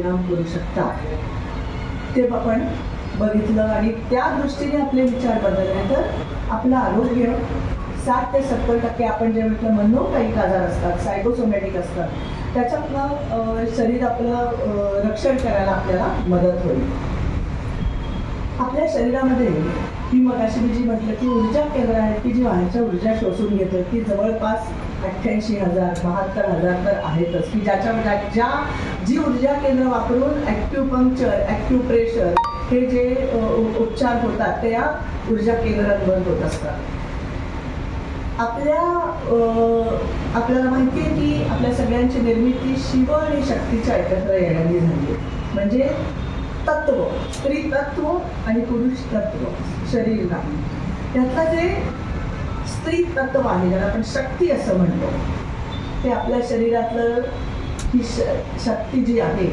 परिणाम करू शकतात ते आपण बघितलं आणि त्या दृष्टीने आपले विचार बदलले तर आपलं आरोग्य 60 ते 70% आपण जे म्हटलं मनोकायिक आजार असतात, सायकोसोमॅटिक असतात, त्याच्यातनं शरीर आपलं रक्षण करायला आपल्याला मदत होईल. आपल्या शरीरामध्ये ही मगाशी मी जी म्हटलं की ऊर्जा केंद्र आहेत की जी बाहेरच्या ऊर्जा शोषून घेतात ती जवळपास 88,000 72,000 तर आहेतच की जी ऊर्जा केंद्र वापरून ॲक्युपंक्चर, ॲक्युप्रेशर हे जे उपचार होतात ते या ऊर्जा केंद्रांवर होत असतात. आपल्याला माहिती आहे की आपल्या सगळ्यांची निर्मिती शिव आणि शक्तीच्या एकत्र येण्याने झाली आहे. म्हणजे तत्व, स्त्री तत्व आणि पुरुष तत्व, शरीर नाही. त्यातलं जे स्त्री तत्व आहे ज्याला आपण शक्ती असं म्हणतो ते आपल्या शरीरातलं ही शक्ती जी आहे